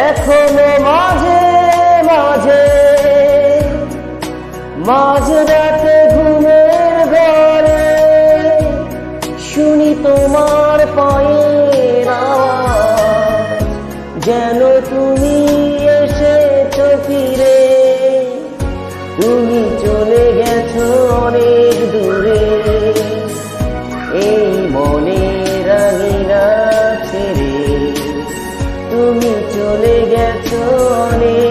এখনো মাঝে মাঝে মাঝরাতে ঘুমের ঘরে শুনি তোমার পায়ের আওয়াজ, যেন তুমি এসেছো ফিরে। তুমি চলে গেছো অনেক দূরে, এই মনের রাঙিনা ছেড়ে। তুমি চলে গেছো অনেক